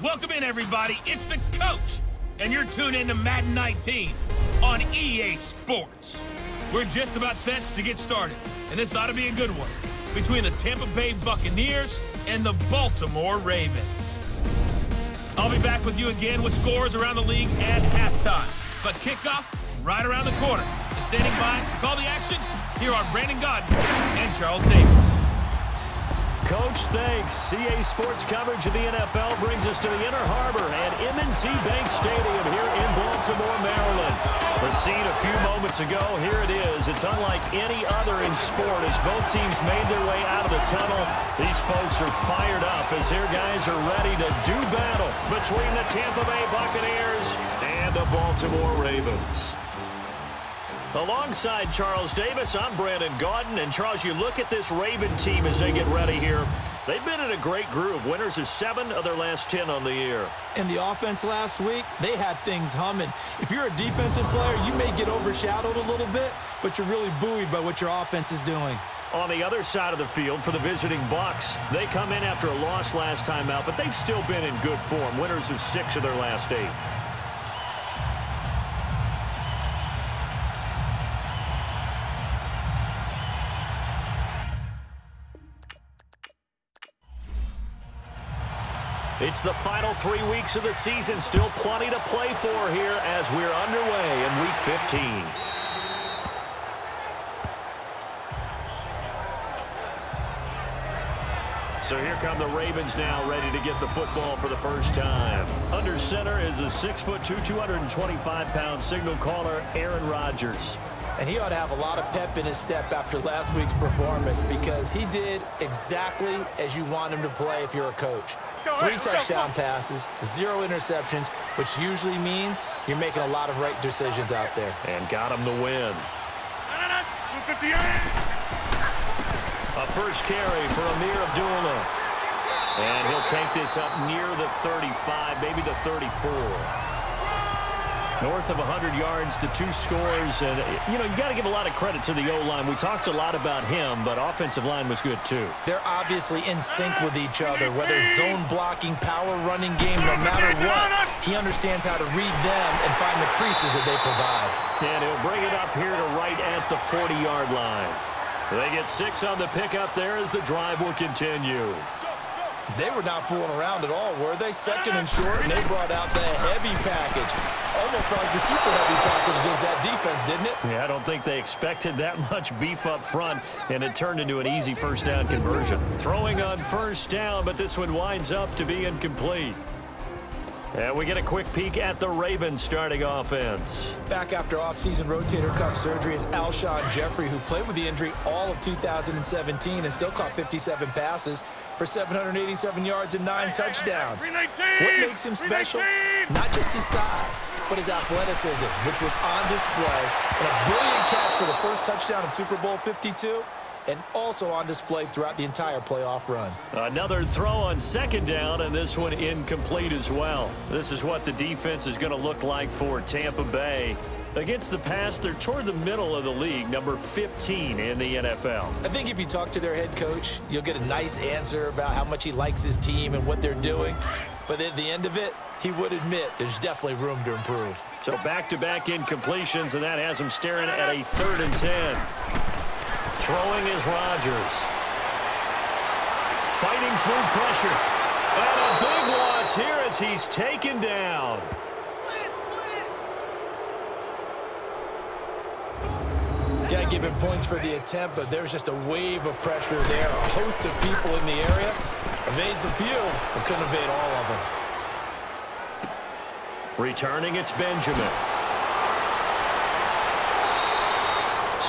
Welcome in, everybody. It's the coach, and you're tuned in to Madden 19 on EA Sports. We're just about set to get started, and this ought to be a good one between the Tampa Bay Buccaneers and the Baltimore Ravens. I'll be back with you again with scores around the league at halftime. But kickoff right around the corner. And standing by to call the action, here are Brandon Godden and Charles Davis. Coach, thanks. CA Sports coverage of the NFL brings us to the Inner Harbor at M&T Bank Stadium here in Baltimore, Maryland. The scene a few moments ago, here it is. It's unlike any other in sport as both teams made their way out of the tunnel. These folks are fired up as their guys are ready to do battle between the Tampa Bay Buccaneers and the Baltimore Ravens. Alongside Charles Davis, I'm Brandon Godden. And Charles, you look at this Raven team as they get ready here. They've been in a great group. Winners of 7 of their last 10 on the year. And the offense last week, they had things humming. If you're a defensive player, you may get overshadowed a little bit, but you're really buoyed by what your offense is doing. On the other side of the field for the visiting Bucs, they come in after a loss last time out, but they've still been in good form. Winners of 6 of their last 8. It's the final 3 weeks of the season. Still plenty to play for here as we're underway in Week 15. So here come the Ravens now, ready to get the football for the first time. Under center is a 6'2", 225-pound signal caller, Aaron Rodgers. And he ought to have a lot of pep in his step after last week's performance because he did exactly as you want him to play if you're a coach. 3 touchdown passes, 0 interceptions, which usually means you're making a lot of right decisions out there. And got him the win. A first carry for Amir Abdullah. And he'll take this up near the 35, maybe the 34. North of 100 yards, the 2 scores. And, you know, you got to give a lot of credit to the O-line. We talked a lot about him, but offensive line was good, too. They're obviously in sync with each other, whether it's zone blocking, power running game, no matter what. He understands how to read them and find the creases that they provide. And he'll bring it up here to right at the 40-yard line. They get 6 on the pickup there as the drive will continue. They were not fooling around at all, were they? Second and short, and they brought out the heavy package. Almost like the super heavy package against that defense, didn't it? Yeah, I don't think they expected that much beef up front, and it turned into an easy first down conversion. Throwing on first down, but this one winds up to be incomplete. And we get a quick peek at the Ravens starting offense. Back after offseason rotator cuff surgery is Alshon Jeffrey, who played with the injury all of 2017 and still caught 57 passes for 787 yards and 9 touchdowns. What makes him special? Not just his size, but his athleticism, which was on display, and a brilliant catch for the first touchdown of Super Bowl 52. And also on display throughout the entire playoff run. Another throw on second down, and this one incomplete as well. This is what the defense is going to look like for Tampa Bay. Against the pass, they're toward the middle of the league, number 15 in the NFL. I think if you talk to their head coach, you'll get a nice answer about how much he likes his team and what they're doing. But at the end of it, he would admit there's definitely room to improve. So back-to-back incompletions, and that has him staring at a 3rd and 10. Throwing is Rodgers. Fighting through pressure. And a big loss here as he's taken down. Got to give him points for the attempt, but there's just a wave of pressure there. A host of people in the area. Evades a few, but couldn't evade all of them. Returning, it's Benjamin.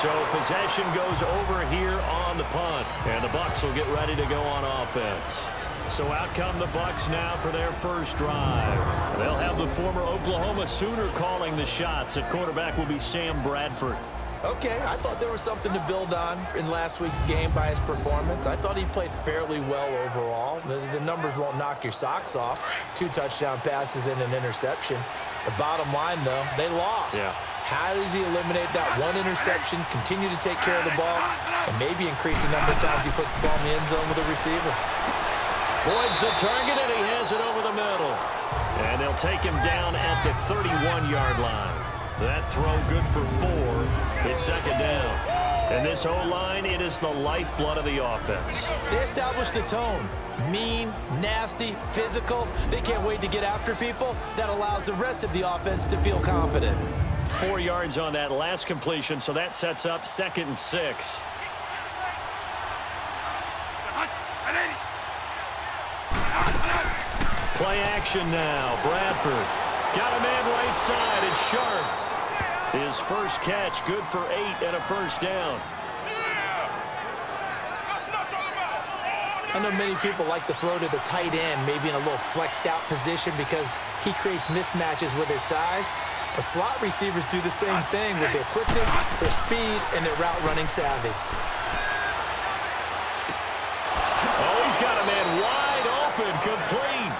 So possession goes over here on the punt. And the Bucs will get ready to go on offense. So out come the Bucs now for their first drive. They'll have the former Oklahoma Sooner calling the shots. At quarterback will be Sam Bradford. Okay, I thought there was something to build on in last week's game by his performance. I thought he played fairly well overall. The numbers won't knock your socks off. 2 touchdown passes and an interception. The bottom line, though, they lost. Yeah. How does he eliminate that 1 interception, continue to take care of the ball, and maybe increase the number of times he puts the ball in the end zone with a receiver? Boyd's the target, and he has throws it over the middle. And they'll take him down at the 31-yard line. That throw good for 4. It's second down. And this O-line, it is the lifeblood of the offense. They established the tone. Mean, nasty, physical. They can't wait to get after people. That allows the rest of the offense to feel confident. 4 yards on that last completion, so that sets up 2nd and 6. Play action now. Bradford got a man right side. It's Sharp. His first catch, good for 8 and a first down. I know many people like to throw to the tight end, maybe in a little flexed out position because he creates mismatches with his size. But slot receivers do the same thing with their quickness, their speed, and their route running savvy. Oh, he's got a man wide open, complete.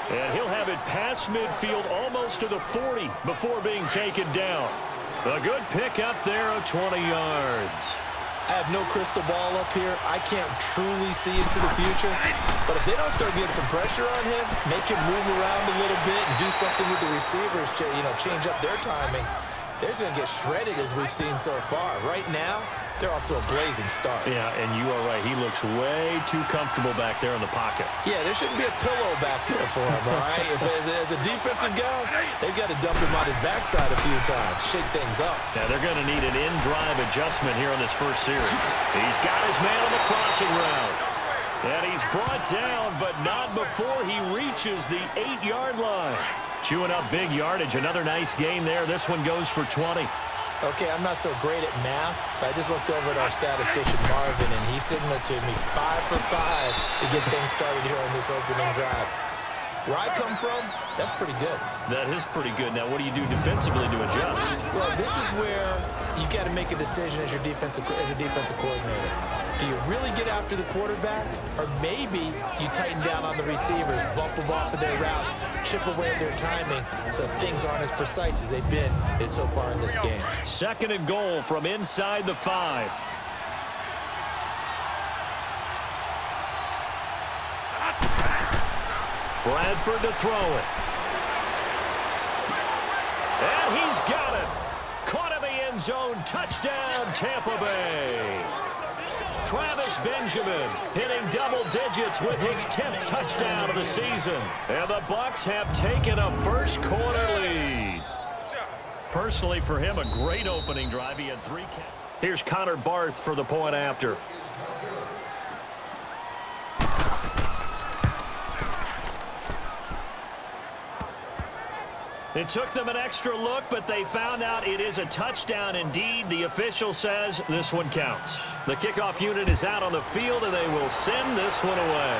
And he'll have it past midfield almost to the 40 before being taken down. A good pick up there of 20 yards. I have no crystal ball up here. I can't truly see into the future. But if they don't start getting some pressure on him, make him move around a little bit and do something with the receivers to, change up their timing, they're going to get shredded as we've seen so far. Right now, they're off to a blazing start. Yeah, and you are right. He looks way too comfortable back there in the pocket. Yeah, there shouldn't be a pillow back there for him, all right? As a defensive guy, they've got to dump him on his backside a few times, shake things up. Yeah, they're going to need an in-drive adjustment here on this first series. He's got his man on the crossing route. And he's brought down, but not before he reaches the 8-yard line. Chewing up big yardage. Another nice gain there. This one goes for 20. Okay, I'm not so great at math, but I just looked over at our statistician, Marvin, and he signaled to me 5 for 5 to get things started here on this opening drive. Where I come from, that's pretty good. That is pretty good. Now, what do you do defensively to adjust? Well, this is where you got to make a decision as a defensive coordinator. Do you really get after the quarterback, or maybe you tighten down on the receivers, bump them off of their routes, chip away at their timing, so things aren't as precise as they've been so far in this game. 2nd and goal from inside the 5. Bradford to throw it. And he's got it. Caught in the end zone. Touchdown, Tampa Bay. Travis Benjamin hitting double digits with his 10th touchdown of the season. And the Bucs have taken a first-quarter lead. Personally, for him, a great opening drive. He had 3 catches. Here's Connor Barth for the point after. It took them an extra look, but they found out it is a touchdown indeed. The official says this one counts. The kickoff unit is out on the field, and they will send this one away.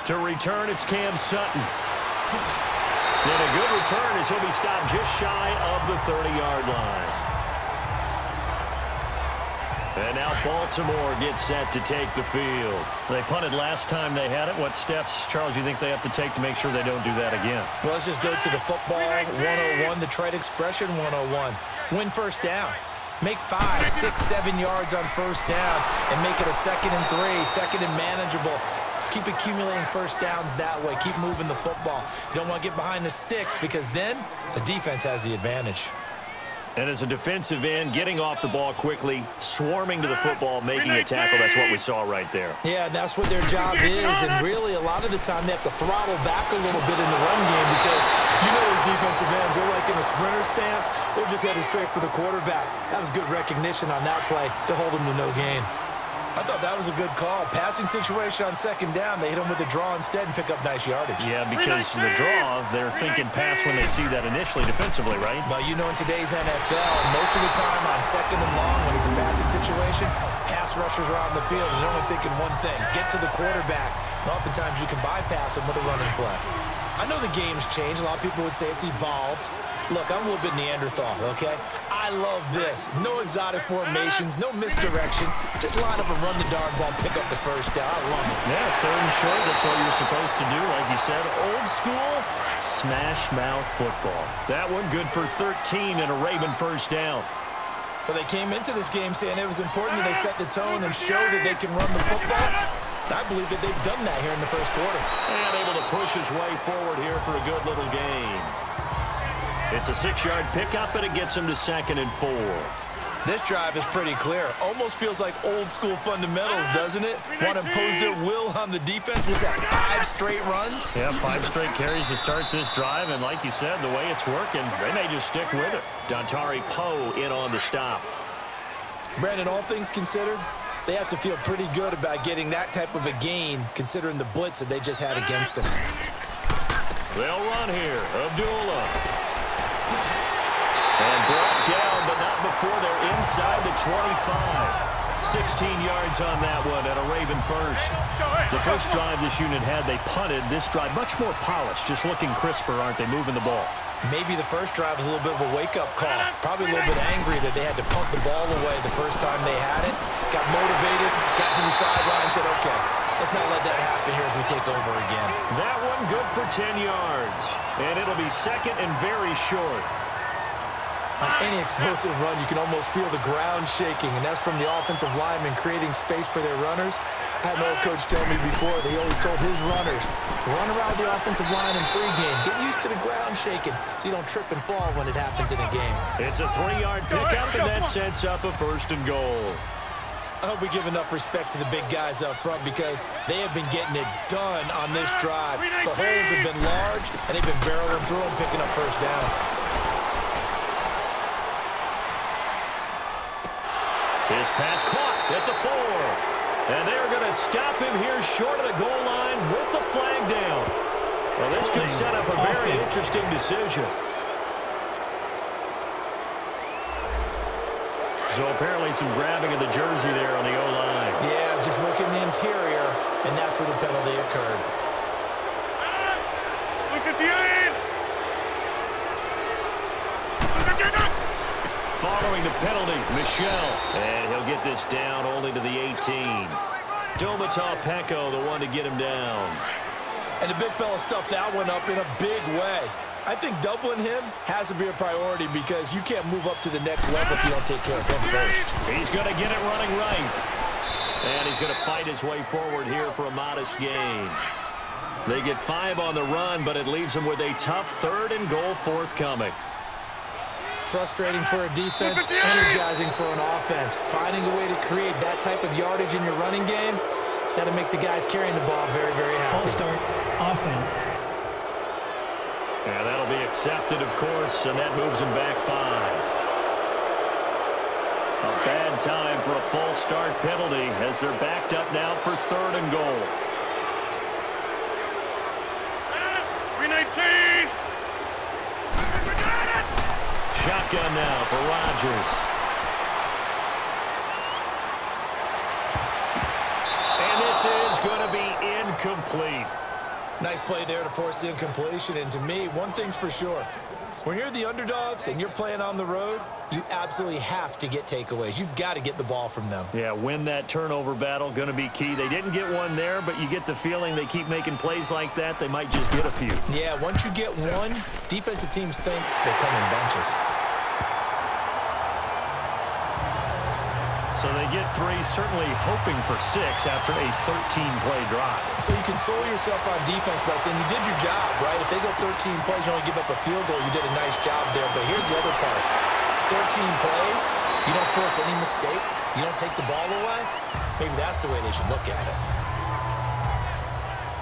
To return, it's Cam Sutton. And a good return as he'll be stopped just shy of the 30-yard line. And now Baltimore gets set to take the field. They punted last time they had it. What steps, Charles, you think they have to take to make sure they don't do that again? Well, let's just go to the football 101, the trade expression 101. Win first down. Make 5, 6, 7 yards on first down and make it a 2nd and 3, 2nd and manageable. Keep accumulating first downs that way. Keep moving the football. You don't want to get behind the sticks because then the defense has the advantage. And as a defensive end, getting off the ball quickly, swarming to the football, making a tackle, that's what we saw right there. Yeah, that's what their job is, and really a lot of the time they have to throttle back a little bit in the run game because you know those defensive ends, they're like in a sprinter stance, they're just headed straight for the quarterback. That was good recognition on that play to hold them to no gain. I thought that was a good call. Passing situation on 2nd down, they hit them with a draw instead and pick up nice yardage. Yeah, because the draw, they're thinking pass when they see that initially defensively, right? But you know in today's NFL, most of the time on 2nd and long when it's a passing situation, pass rushers are on the field and they're only thinking one thing, get to the quarterback. And oftentimes you can bypass them with a running play. I know the game's changed. A lot of people would say it's evolved. Look, I'm a little bit Neanderthal, okay? I love this. No exotic formations, no misdirection. Just line up and run the dart ball, pick up the first down. I love it. Yeah, 3rd and short, that's what you're supposed to do. Like you said, old school, smash mouth football. That one good for 13 and a Raven first down. Well, they came into this game saying it was important that they set the tone and show that they can run the football. I believe that they've done that here in the first quarter. And able to push his way forward here for a good little gain. It's a 6-yard pickup, and it gets him to 2nd and 4. This drive is pretty clear. Almost feels like old-school fundamentals, doesn't it? Want to impose their will on the defense. Was that 5 straight runs? Yeah, 5 straight carries to start this drive, and like you said, the way it's working, they may just stick with it. Dontari Poe in on the stop. Brandon, all things considered, they have to feel pretty good about getting that type of a gain, considering the blitz that they just had against them. They'll run here. Abdullah. And brought down, but not before they're inside the 25. 16 yards on that one, and a Raven first. The first drive this unit had, they punted. This drive, much more polished, just looking crisper, aren't they, moving the ball? Maybe the first drive was a little bit of a wake-up call. Probably a little bit angry that they had to punt the ball away the first time they had it. Got motivated, got to the sideline, said, okay, let's not let that happen here as we take over again. That one good for 10 yards. And it'll be 2nd and very short. On any explosive run, you can almost feel the ground shaking, and that's from the offensive linemen creating space for their runners. I had an old coach tell me before, they always told his runners, run around the offensive line in pregame. Get used to the ground shaking so you don't trip and fall when it happens in a game. It's a 3-yard pickup, and that sets up a 1st and goal. I hope we give enough respect to the big guys up front because they have been getting it done on this drive. The holes have been large, and they've been barreling through them, picking up first downs. His pass caught at the 4. And they're going to stop him here short of the goal line with the flag down. Well, this could set up a very interesting decision. So apparently some grabbing of the jersey there on the O-line. Yeah, just working the interior, and that's where the penalty occurred. Look at the end! Following the penalty, Michel. And he'll get this down only to the 18. Domata Peko, the one to get him down. And the big fella stuffed that one up in a big way. I think doubling him has to be a priority because you can't move up to the next level if you don't take care of him first. He's going to get it running right. And he's going to fight his way forward here for a modest gain. They get 5 on the run, but it leaves them with a tough 3rd and goal forthcoming. Frustrating for a defense, energizing for an offense. Finding a way to create that type of yardage in your running game, that'll make the guys carrying the ball very, very happy. Ball start, offense. And that'll be accepted, of course, and that moves him back 5. A bad time for a false start penalty as they're backed up now for 3rd and goal. 319! Shotgun now for Rodgers. And this is going to be incomplete. Nice play there to force the incompletion. And to me, one thing's for sure. When you're the underdogs and you're playing on the road, you absolutely have to get takeaways. You've got to get the ball from them. Yeah, win that turnover battle, going to be key. They didn't get one there, but you get the feeling they keep making plays like that, they might just get a few. Yeah, once you get one, defensive teams think they come in bunches. So they get 3, certainly hoping for 6 after a 13-play drive. So you console yourself on defense by saying you did your job, right? If they go 13 plays, you only give up a field goal, you did a nice job there. But here's the other part. 13 plays, you don't force any mistakes, you don't take the ball away. Maybe that's the way they should look at it.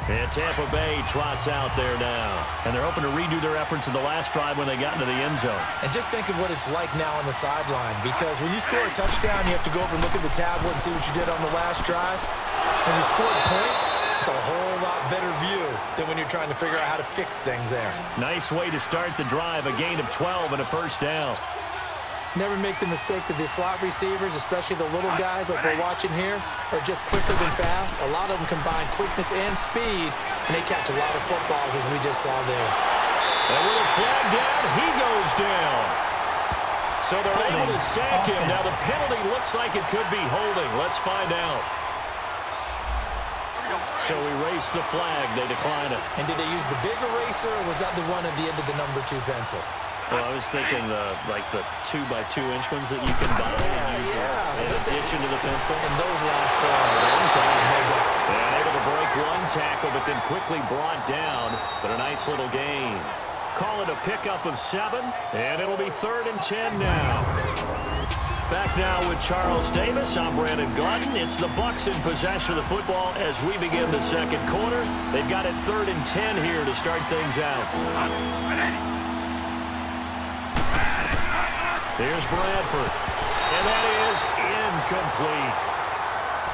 And Tampa Bay trots out there now. And they're hoping to redo their efforts in the last drive when they got into the end zone. And just think of what it's like now on the sideline, because when you score a touchdown, you have to go over and look at the tablet and see what you did on the last drive. When you scored points, it's a whole lot better view than when you're trying to figure out how to fix things there. Nice way to start the drive, a gain of 12 and a 1st down. Never make the mistake that the slot receivers, especially the little guys like we're watching here, are just quicker than fast. A lot of them combine quickness and speed, and they catch a lot of footballs, as we just saw there. And with a flag down, he goes down. So they're able to sack him. Now the penalty looks like it could be holding. Let's find out. So erase the flag. They decline it. And did they use the big eraser, or was that the one at the end of the number 2 pencil? Well, I was thinking like the 2x2 inch ones that you can buy and use in addition to the pencil. And those last for a long time. And able to break one tackle, but then quickly brought down. But a nice little gain. Call it a pickup of 7, and it'll be 3rd and 10 now. Back now with Charles Davis. I'm Brandon Gaudin. It's the Bucs in possession of the football as we begin the second quarter. They've got it 3rd and 10 here to start things out. Here's Bradford, and that is incomplete.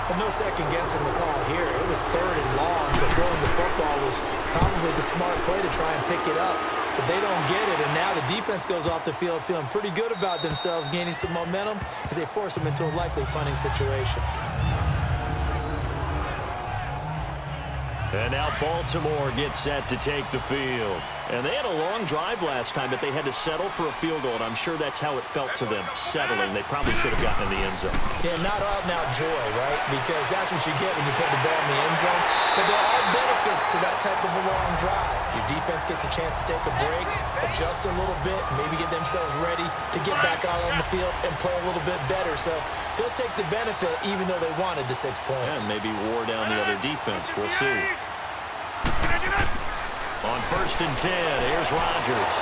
Well, no second guessing the call here. It was 3rd and long, so throwing the football was probably the smart play to try and pick it up. But they don't get it, and now the defense goes off the field feeling pretty good about themselves, gaining some momentum as they force them into a likely punting situation. And now Baltimore gets set to take the field. And they had a long drive last time, but they had to settle for a field goal, and I'm sure that's how it felt to them, settling. They probably should have gotten in the end zone. Yeah, not out-and-out joy, right? Because that's what you get when you put the ball in the end zone. But there are benefits to that type of a long drive. Your defense gets a chance to take a break, adjust a little bit, maybe get themselves ready to get back out on the field and play a little bit better. So they'll take the benefit even though they wanted the 6 points. And maybe wore down the other defense. We'll see. On 1st and 10, here's Rodgers.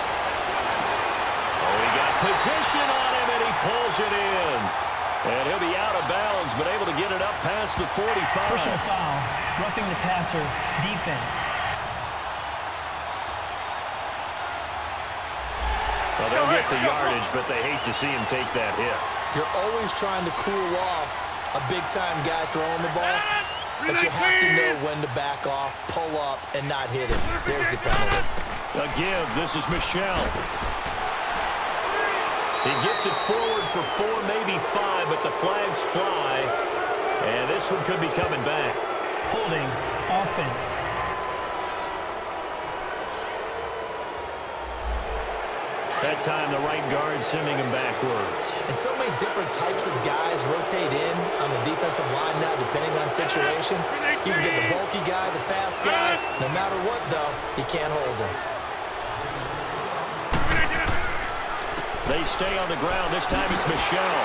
Oh, he got position on him, and he pulls it in. And he'll be out of bounds, but able to get it up past the 45. Personal foul, roughing the passer, defense. Well, they'll get the yardage, but they hate to see him take that hit. You're always trying to cool off a big-time guy throwing the ball. But you have to know when to back off, pull up, and not hit it. There's the penalty. A give. This is Michel. He gets it forward for 4, maybe 5, but the flags fly. And this one could be coming back. Holding, offense. That time, the right guard sending him backwards. And so many different types of guys rotate in on the defensive line now, depending on situations. You can get the bulky guy, the fast guy. No matter what, though, you can't hold them. They stay on the ground. This time it's Michel.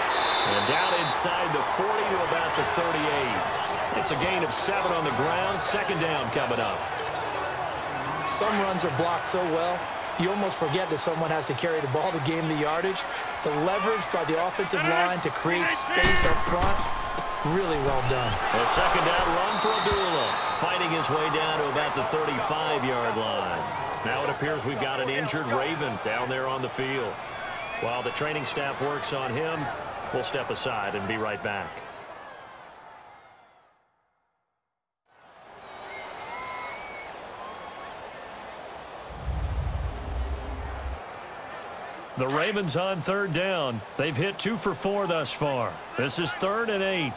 And down inside the 40 to about the 38. It's a gain of 7 on the ground. 2nd down coming up. Some runs are blocked so well, you almost forget that someone has to carry the ball to gain the yardage. The leverage by the offensive line to create space up front, really well done. A 2nd down run for Abdullah, fighting his way down to about the 35-yard line. Now it appears we've got an injured Raven down there on the field. While the training staff works on him, we'll step aside and be right back. The Ravens on 3rd down. They've hit 2 for 4 thus far. This is 3rd and 8.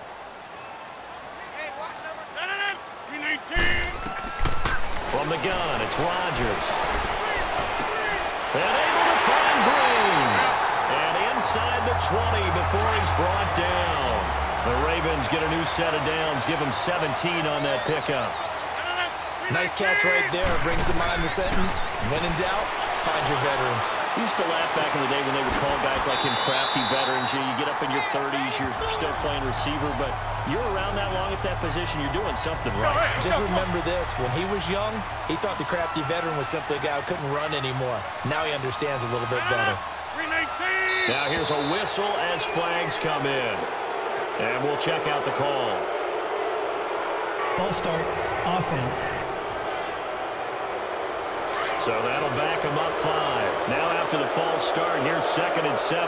From the gun, it's Rodgers. And able to find Green. And inside the 20 before he's brought down. The Ravens get a new set of downs. Give him 17 on that pickup. Nice catch right there. Brings to mind the sentence, when in doubt, find your veterans. I used to laugh back in the day when they would call guys like him crafty veterans. You get up in your 30s, you're still playing receiver, but you're around that long at that position, you're doing something right. Just remember this, when he was young, he thought the crafty veteran was simply a guy who couldn't run anymore. Now he understands a little bit better. Now here's a whistle as flags come in. And we'll check out the call. False start, offense. So that'll back them up 5. Now after the false start, here's 2nd and 7.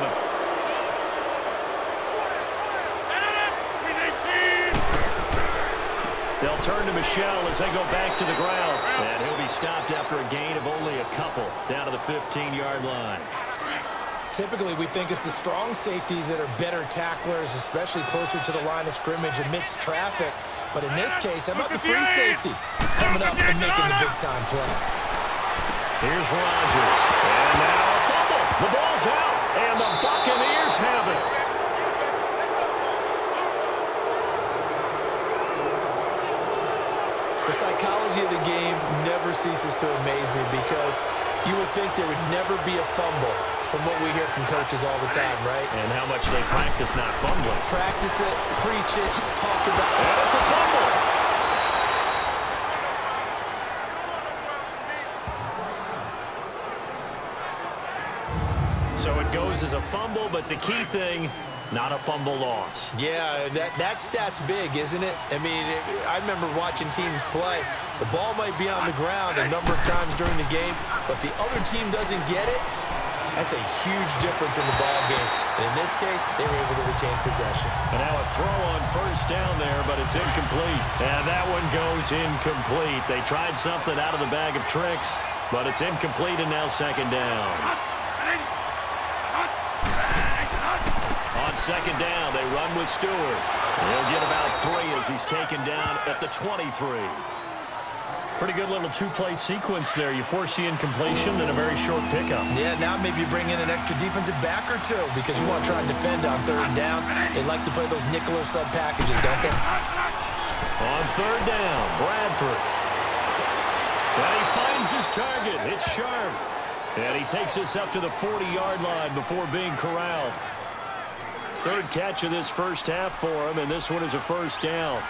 They'll turn to Michel as they go back to the ground. And he'll be stopped after a gain of only a couple down to the 15-yard line. Typically, we think it's the strong safeties that are better tacklers, especially closer to the line of scrimmage amidst traffic. But in this case, how about the free safety coming up and making the big-time play? Here's Rodgers. And now a fumble. The ball's out. And the Buccaneers have it. The psychology of the game never ceases to amaze me because you would think there would never be a fumble from what we hear from coaches all the time, right? And how much they practice not fumbling. Practice it, preach it, talk about it. And it's a fumble. So it goes as a fumble, but the key thing, not a fumble loss. Yeah, that stat's big, isn't it? I mean, I remember watching teams play. The ball might be on the ground a number of times during the game, but if the other team doesn't get it, that's a huge difference in the ball game. And in this case, they were able to retain possession. And now a throw on first down there, but it's incomplete. And that one goes incomplete. They tried something out of the bag of tricks, but it's incomplete and now second down. On second down, they run with Stewart. He'll get about 3 as he's taken down at the 23. Pretty good little two-play sequence there. You force the incompletion and a very short pickup. Yeah, now maybe you bring in an extra defensive back or two because you want to try and defend on third down. They like to play those nickel or sub packages, don't they? On third down, Bradford. And he finds his target. It's Sharp. And he takes us up to the 40-yard line before being corralled. Third catch of this first half for him, and this one is a first down.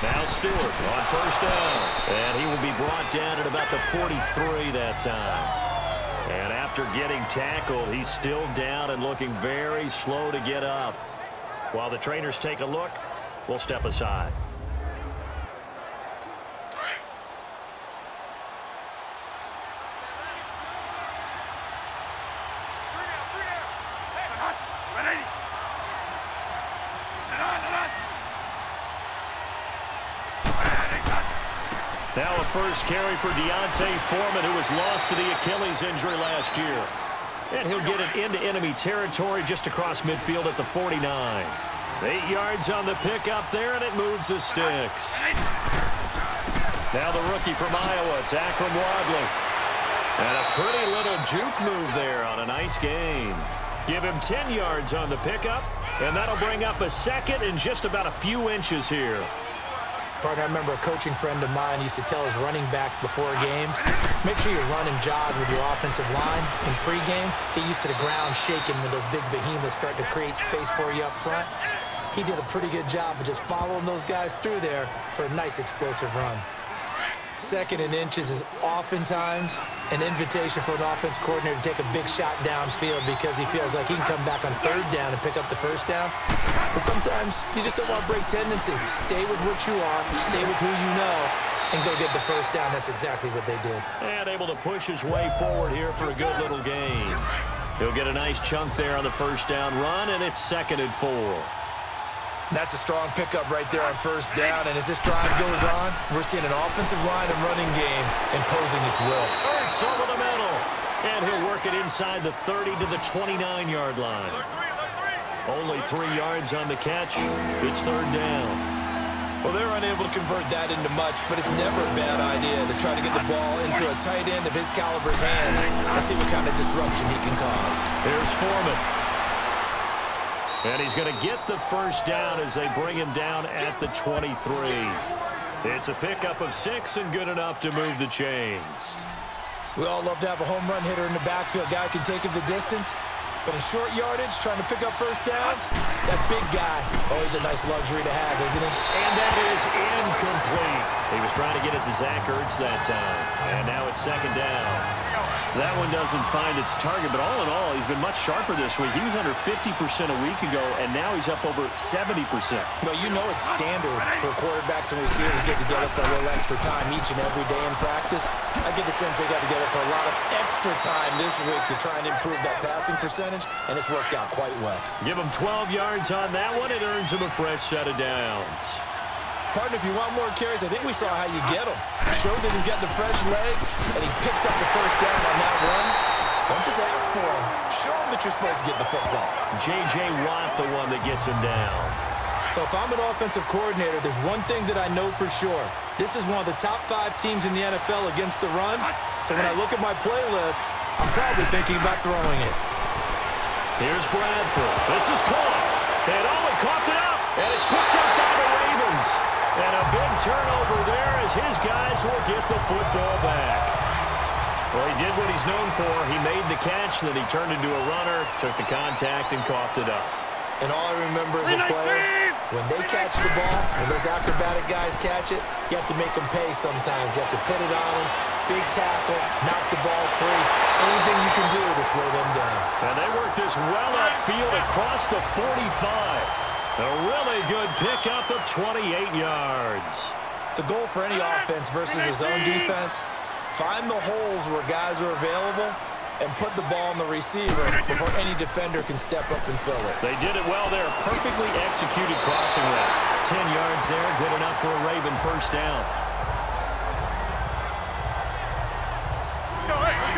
Now Stewart on first down, and he will be brought down at about the 43 that time. And after getting tackled, he's still down and looking very slow to get up. While the trainers take a look, we'll step aside. Now a first carry for Deontay Foreman, who was lost to the Achilles injury last year. And he'll get it into enemy territory just across midfield at the 49. 8 yards on the pickup there, and it moves the sticks. Now the rookie from Iowa, it's Akram Wadley. And a pretty little juke move there on a nice gain. Give him 10 yards on the pickup, and that'll bring up a second and just about a few inches here. Partner, I remember a coaching friend of mine used to tell his running backs before games, make sure you run and jog with your offensive line in pregame. Get used to the ground shaking when those big behemoths start to create space for you up front. He did a pretty good job of just following those guys through there for a nice explosive run. Second and inches is oftentimes an invitation for an offense coordinator to take a big shot downfield because he feels like he can come back on third down and pick up the first down. But sometimes you just don't want to break tendency. Stay with what you are, stay with who you know, and go get the first down. That's exactly what they did. And able to push his way forward here for a good little gain. He'll get a nice chunk there on the first down run, and it's 2nd and 4. That's a strong pickup right there on first down, and as this drive goes on, we're seeing an offensive line and running game imposing its will. Ertz over the middle, and he'll work it inside the 30 to the 29-yard line. Only 3 yards on the catch. It's third down. Well, they're unable to convert that into much, but it's never a bad idea to try to get the ball into a tight end of his caliber's hands and see what kind of disruption he can cause. Here's Foreman. And he's going to get the first down as they bring him down at the 23. It's a pickup of 6 and good enough to move the chains. We all love to have a home run hitter in the backfield. Guy can take it the distance. But in short yardage, trying to pick up first downs, that big guy, always a nice luxury to have, isn't it? And that is incomplete. He was trying to get it to Zach Ertz that time. And now it's second down. That one doesn't find its target, but all in all, he's been much sharper this week. He was under 50% a week ago, and now he's up over 70%. Well, you know it's standard for quarterbacks and receivers get together for a little extra time each and every day in practice. I get the sense they got together for a lot of extra time this week to try and improve that passing percentage, and it's worked out quite well. Give him 12 yards on that one. It earns him a fresh set of downs. Partner, if you want more carries, I think we saw how you get them. Showed that he's got the fresh legs, and he picked up the first down on that run. Don't just ask for him. Show him that you're supposed to get the football. J.J. Watt, the one that gets him down. So if I'm an offensive coordinator, there's one thing that I know for sure. This is one of the top 5 teams in the NFL against the run. So when I look at my playlist, I'm probably thinking about throwing it. Here's Bradford. This is caught. And he coughed it up. And it's picked up by the Ravens. And a big turnover there as his guys will get the football back. Well, he did what he's known for. He made the catch, then he turned into a runner, took the contact, and coughed it up. And all I remember as a player, when they catch the ball, when those acrobatic guys catch it, you have to make them pay sometimes. You have to put it on them, big tackle, knock the ball free. Anything you can do to slow them down. And they work this well upfield across the 45. A really good pickup of 28 yards. The goal for any offense versus his own defense, find the holes where guys are available and put the ball on the receiver before any defender can step up and fill it. They did it well there. Perfectly executed crossing route. 10 yards there, good enough for a Raven first down.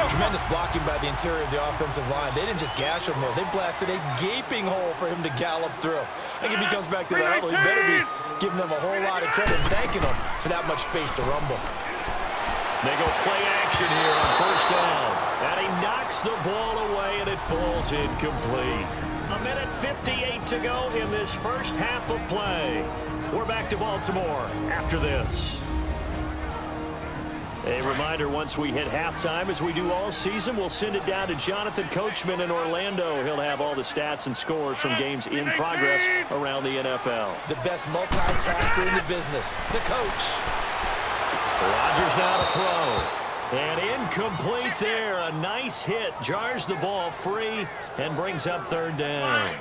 Tremendous blocking by the interior of the offensive line. They didn't just gash him there. They blasted a gaping hole for him to gallop through. I think if he comes back to the huddle, he better be giving them a whole lot of credit and thanking them for that much space to rumble. They go play action here on first down. And he knocks the ball away, and it falls incomplete. A minute 58 to go in this first half of play. We're back to Baltimore after this. A reminder, once we hit halftime, as we do all season, we'll send it down to Jonathan Coachman in Orlando. He'll have all the stats and scores from games in progress around the NFL. The best multitasker in the business, the coach. Rodgers now to throw. And incomplete there. A nice hit. Jars the ball free and brings up third down.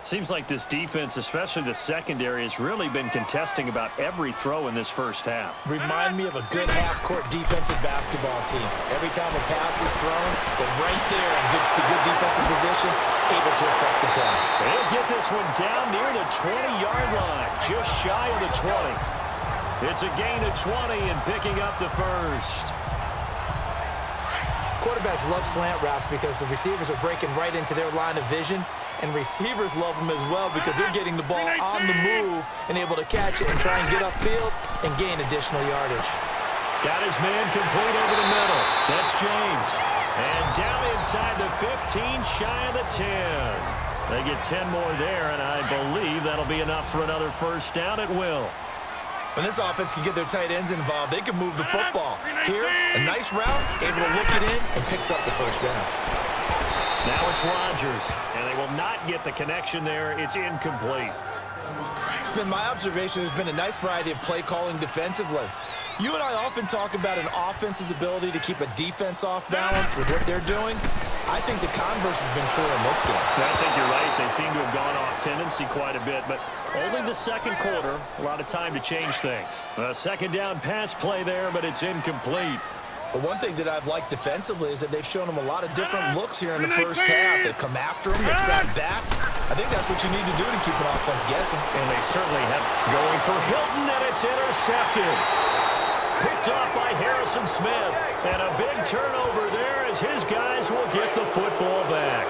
Seems like this defense, especially the secondary, has really been contesting about every throw in this first half. Remind me of a good half-court defensive basketball team. Every time a pass is thrown, they're right there in good defensive position, able to affect the play. They'll get this one down near the 20-yard line, just shy of the 20. It's a gain of 20 and picking up the first. Quarterbacks love slant routes because the receivers are breaking right into their line of vision, and receivers love them as well because they're getting the ball on the move and able to catch it and try and get upfield and gain additional yardage. Got his man complete over the middle. That's James. And down inside the 15, shy of the 10. They get 10 more there, and I believe that'll be enough for another first down at will. When this offense can get their tight ends involved, they can move the football. Here, a nice route, able to look it in, and picks up the first down. Now it's Rodgers, and they will not get the connection there. It's incomplete. It's been my observation there's been a nice variety of play calling defensively. You and I often talk about an offense's ability to keep a defense off balance with what they're doing. I think the converse has been true in this game. I think you're right. They seem to have gone off tendency quite a bit, but only the second quarter, a lot of time to change things. A second down pass play there, but it's incomplete. But one thing that I've liked defensively is that they've shown them a lot of different looks here in the first half. They've come after them, they've sat back. I think that's what you need to do to keep an offense guessing. And they certainly have going for Hilton, and it's intercepted. Picked off by Harrison Smith. And a big turnover there as his guys will get the football back.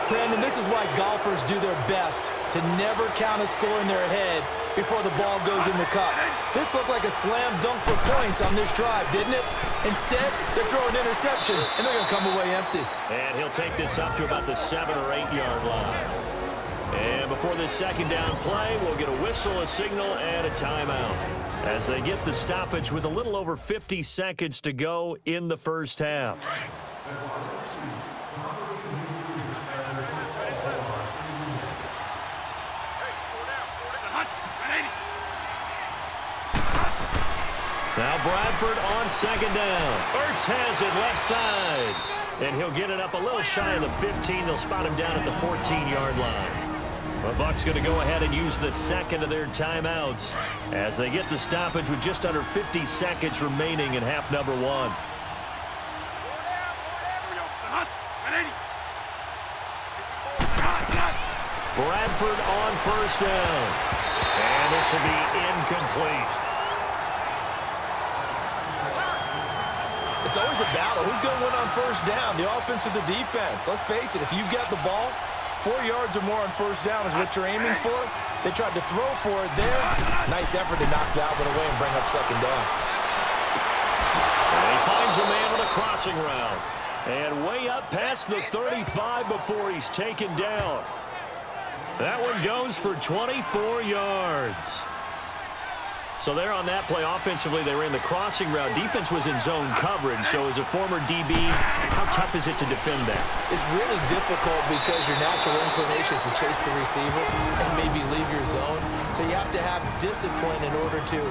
Brandon, this is why golfers do their best to never count a score in their head before the ball goes in the cup. This looked like a slam dunk for points on this drive, didn't it? Instead, they're throwing an interception, and they're going to come away empty. And he'll take this up to about the 7 or 8 yard line. And before this second down play, we'll get a whistle, a signal, and a timeout as they get the stoppage with a little over 50 seconds to go in the first half. Now Bradford on second down. Ertz has it left side. And he'll get it up a little shy of the 15. They'll spot him down at the 14-yard line. The Bucs going to go ahead and use the second of their timeouts as they get the stoppage with just under 50 seconds remaining in half number one. Bradford on first down. And this will be incomplete. It's always a battle. Who's going to win on first down, the offense or the defense? Let's face it, if you've got the ball, 4 yards or more on first down is what you're aiming for. They tried to throw for it there. Nice effort to knock that one away and bring up second down. They finds a man on a crossing route. And way up past the 35 before he's taken down. That one goes for 24 yards. So there on that play, offensively, they ran the crossing route. Defense was in zone coverage, so as a former DB, how tough is it to defend that? It's really difficult because your natural inclination is to chase the receiver and maybe leave your zone. So you have to have discipline in order to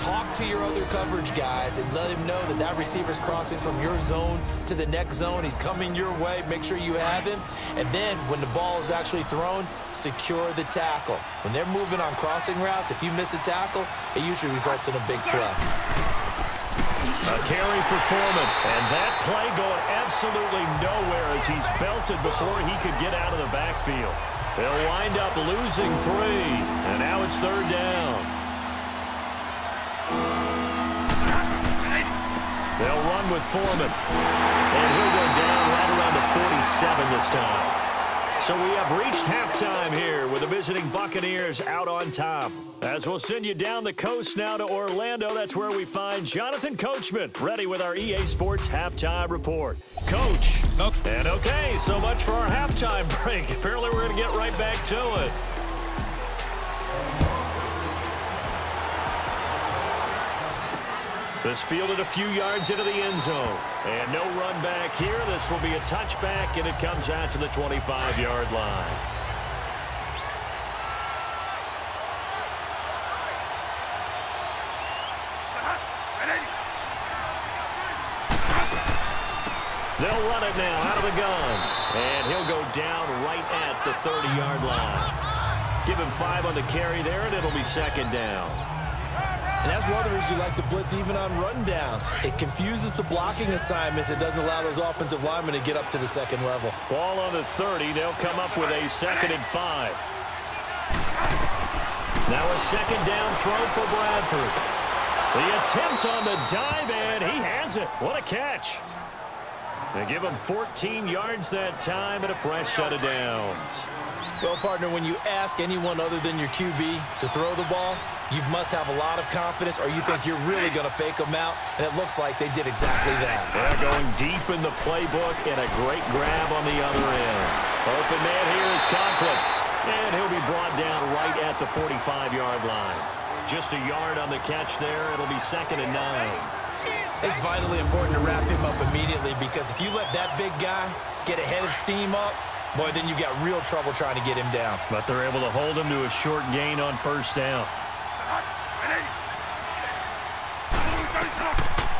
talk to your other coverage guys and let him know that that receiver's crossing from your zone to the next zone. He's coming your way. Make sure you have him. And then when the ball is actually thrown, secure the tackle. When they're moving on crossing routes, if you miss a tackle, it usually results in a big play. A carry for Foreman. And that play going absolutely nowhere as he's belted before he could get out of the backfield. They'll wind up losing 3. And now it's 3rd down. They'll run with Foreman. And he'll go down right around the 47 this time. So we have reached halftime here with the visiting Buccaneers out on top. As we'll send you down the coast now to Orlando, that's where we find Jonathan Coachman ready with our EA Sports Halftime Report. Coach. And okay, so much for our halftime break. Apparently we're going to get right back to it. This fielded a few yards into the end zone. And no run back here. This will be a touchback, and it comes out to the 25-yard line. They'll run it now out of the gun. And he'll go down right at the 30-yard line. Give him 5 on the carry there, and it'll be 2nd down. And that's one of the reasons you like to blitz even on rundowns. It confuses the blocking assignments. It doesn't allow those offensive linemen to get up to the 2nd level. Ball on the 30. They'll come up with a 2nd and 5. Now a 2nd down throw for Bradford. The attempt on the dive, and he has it. What a catch. They give him 14 yards that time and a fresh set of downs. Well, partner, when you ask anyone other than your QB to throw the ball, you must have a lot of confidence, or you think you're really going to fake them out, and it looks like they did exactly that. They're going deep in the playbook, and a great grab on the other end. Open man here is Conklin, and he'll be brought down right at the 45-yard line. Just a yard on the catch there. It'll be 2nd and 9. It's vitally important to wrap him up immediately, because if you let that big guy get a head of steam up, boy, then you got real trouble trying to get him down. But they're able to hold him to a short gain on 1st down.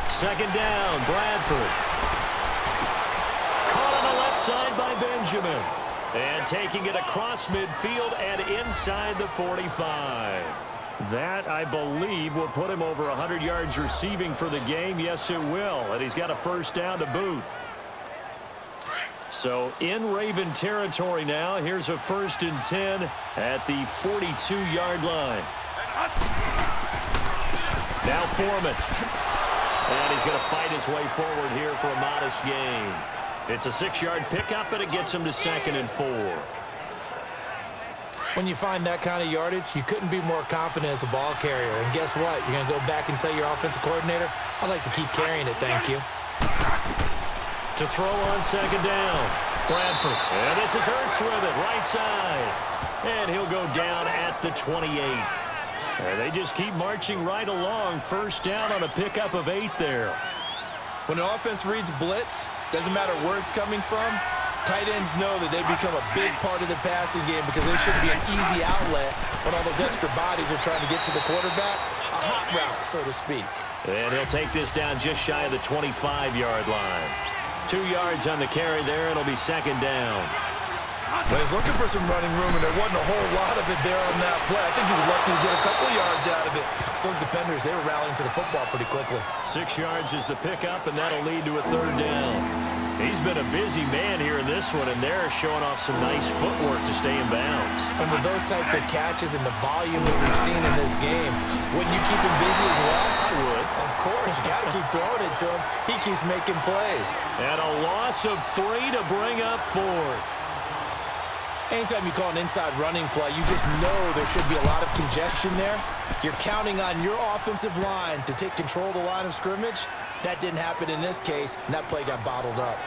2nd down, Bradford. Caught on the left side by Benjamin. And taking it across midfield and inside the 45. That, I believe, will put him over 100 yards receiving for the game. Yes, it will. And he's got a 1st down to boot. So in Raven territory now. Here's a 1st and 10 at the 42-yard line. Now Foreman. And he's going to fight his way forward here for a modest gain. It's a 6-yard pickup, and it gets him to 2nd and 4. When you find that kind of yardage, you couldn't be more confident as a ball carrier. And guess what? You're going to go back and tell your offensive coordinator, I'd like to keep carrying it, thank you. To throw on 2nd down, Bradford. And this is Ertz with it, right side. And he'll go down at the 28. And they just keep marching right along. 1st down on a pickup of 8 there. When an offense reads blitz, doesn't matter where it's coming from, tight ends know that they become a big part of the passing game, because there should be an easy outlet when all those extra bodies are trying to get to the quarterback. A hot route, so to speak. And he'll take this down just shy of the 25-yard line. 2 yards on the carry there. It'll be 2nd down. But he's looking for some running room, and there wasn't a whole lot of it there on that play. I think he was lucky to get a couple of yards out of it. So those defenders, they were rallying to the football pretty quickly. 6 yards is the pickup, and that'll lead to a 3rd down. He's been a busy man here in this one, and they're showing off some nice footwork to stay in bounds. And with those types of catches and the volume that we've seen in this game, wouldn't you keep him busy as well? I would. Of course, you got to keep throwing it to him. He keeps making plays. And a loss of 3 to bring up 4th. Anytime you call an inside running play, you just know there should be a lot of congestion there. You're counting on your offensive line to take control of the line of scrimmage. That didn't happen in this case, and that play got bottled up.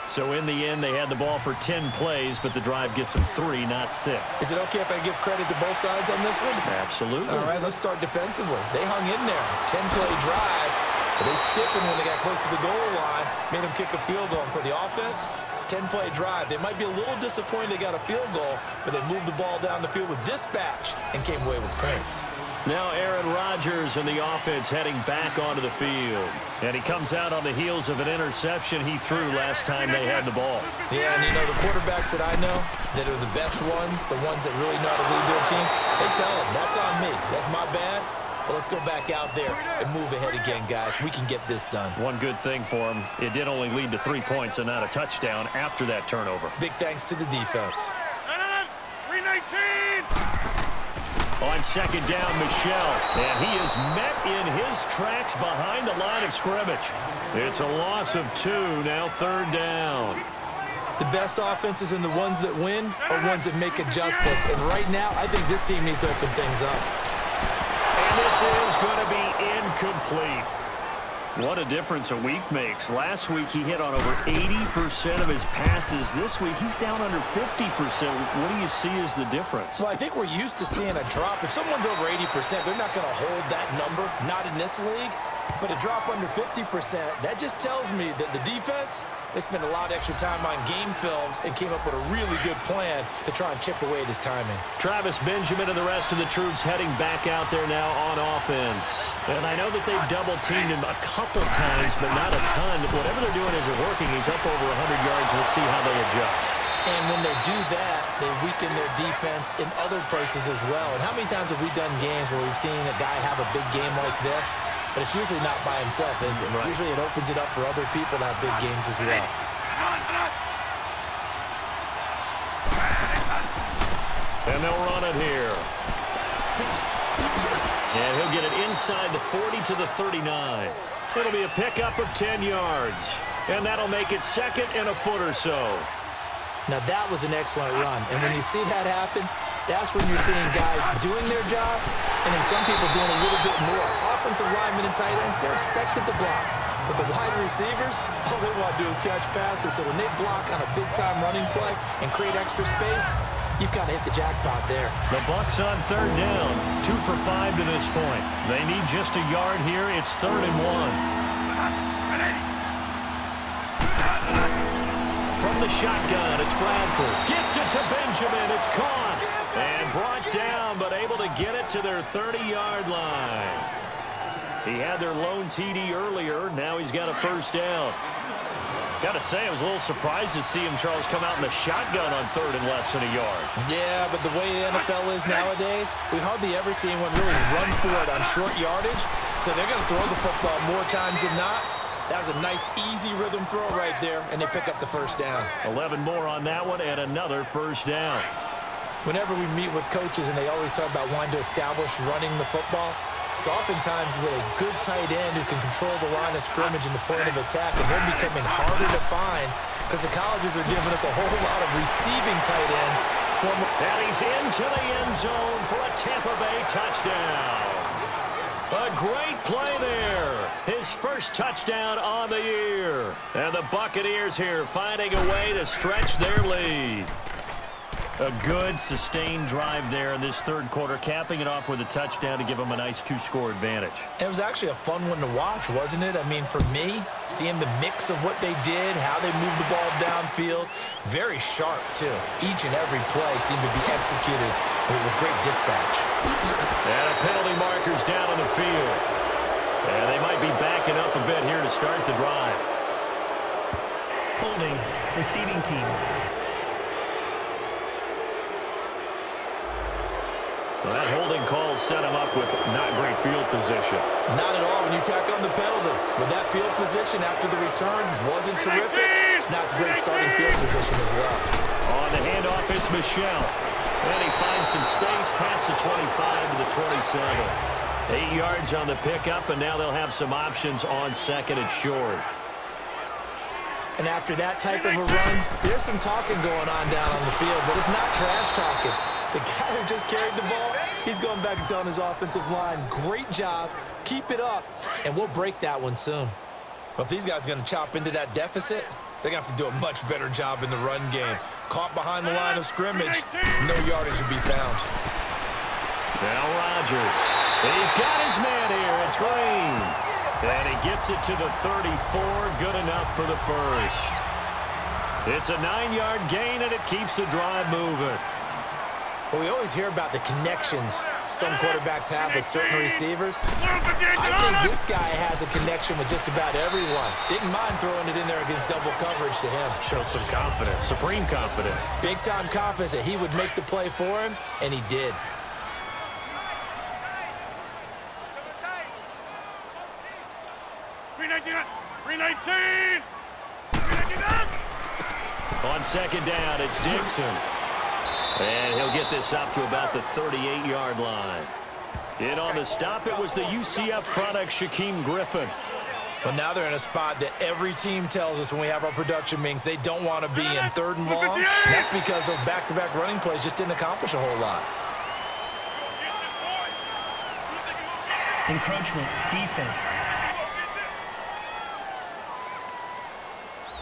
So in the end, they had the ball for 10 plays, but the drive gets them 3, not 6. Is it okay if I give credit to both sides on this one? Absolutely. All right, let's start defensively. They hung in there. 10-play drive, but they stiffened when they got close to the goal line, made them kick a field goal. And for the offense, 10-play drive. They might be a little disappointed they got a field goal, but they moved the ball down the field with dispatch and came away with points. Now Aaron Rodgers and the offense heading back onto the field. And he comes out on the heels of an interception he threw last time they had the ball. Yeah, and you know, the quarterbacks that I know that are the best ones, the ones that really know how to lead their team, they tell them, that's on me. That's my bad. But let's go back out there and move ahead again, guys. We can get this done. One good thing for him, it did only lead to 3 points and not a touchdown after that turnover. Big thanks to the defense. 319! On second down, Michel. And he is met in his tracks behind the line of scrimmage. It's a loss of 2, now 3rd down. The best offenses and the ones that win are ones that make adjustments. And right now, I think this team needs to open things up. And this is going to be incomplete. What a difference a week makes. Last week, he hit on over 80% of his passes. This week, he's down under 50%. What do you see as the difference? Well, I think we're used to seeing a drop. If someone's over 80%, they're not going to hold that number, not in this league. But a drop under 50%, that just tells me that the defense, they spent a lot of extra time on game films and came up with a really good plan to try and chip away at his timing. Travis Benjamin and the rest of the troops heading back out there now on offense. And I know that they've double-teamed him a couple times, but not a ton. Whatever they're doing isn't working. He's up over 100 yards. We'll see how they adjust. And when they do that, they weaken their defense in other places as well. And how many times have we done games where we've seen a guy have a big game like this? But it's usually not by himself, is it? Right. Usually it opens it up for other people to have big games as well. And they'll run it here. And he'll get it inside the 40 to the 39. It'll be a pickup of 10 yards. And that'll make it 2nd and a foot or so. Now that was an excellent run. And when you see that happen, that's when you're seeing guys doing their job and then some people doing a little bit more. Offensive linemen and tight ends, they're expected to block. But the wide receivers, all they want to do is catch passes. So when they block on a big-time running play and create extra space, you've kind of hit the jackpot there. The Bucs on 3rd down, 2 for 5 to this point. They need just a yard here. It's 3rd and 1. From the shotgun, it's Bradford. Gets it to Benjamin. It's caught and brought down, but able to get it to their 30-yard line. He had their lone TD earlier. Now he's got a 1st down. Got to say, I was a little surprised to see him, Charles, come out in the shotgun on 3rd and less than a yard. Yeah, but the way the NFL is nowadays, we hardly ever see anyone really run for it on short yardage. So they're going to throw the football more times than not. That was a nice, easy rhythm throw right there, and they pick up the 1st down. 11 more on that one, and another 1st down. Whenever we meet with coaches, and they always talk about wanting to establish running the football, it's oftentimes with a good tight end who can control the line of scrimmage and the point of attack, and they're becoming harder to find because the colleges are giving us a whole lot of receiving tight ends. And he's into the end zone for a Tampa Bay touchdown. A great play there. His 1st touchdown on the year. And the Buccaneers here finding a way to stretch their lead. A good, sustained drive there in this 3rd quarter, capping it off with a touchdown to give them a nice 2-score advantage. It was actually a fun one to watch, wasn't it? I mean, for me, seeing the mix of what they did, how they moved the ball downfield, very sharp, too. Each and every play seemed to be executed with great dispatch. And a penalty marker's down on the field. And they might be backing up a bit here to start the drive. Holding, receiving team. Well, that holding call set him up with not great field position. Not at all when you tack on the penalty. With that field position after the return wasn't terrific. It's not a great starting field position as well. On the handoff, it's Michel. And he finds some space past the 25 to the 27. 8 yards on the pickup, and now they'll have some options on 2nd and short. And after that type of a run, there's some talking going on down on the field, but it's not trash talking. The guy who just carried the ball, he's going back and telling his offensive line, great job, keep it up, and we'll break that one soon. But if these guys are going to chop into that deficit, they're going to have to do a much better job in the run game. Caught behind the line of scrimmage, no yardage to be found. Now Rodgers. He's got his man here. It's Green. And he gets it to the 34. Good enough for the first. It's a 9-yard gain, and it keeps the drive moving. Well, we always hear about the connections some quarterbacks have with certain receivers. I think this guy has a connection with just about everyone. Didn't mind throwing it in there against double coverage to him. Shows some confidence, supreme confidence. Big-time confidence that he would make the play for him, and he did. On second down, it's Dixon. And he'll get this up to about the 38-yard line. In on the stop, it was the UCF product, Shaquem Griffin. But now they're in a spot that every team tells us when we have our production meetings they don't want to be in, 3rd and long. And that's because those back-to-back running plays just didn't accomplish a whole lot. Encroachment, defense.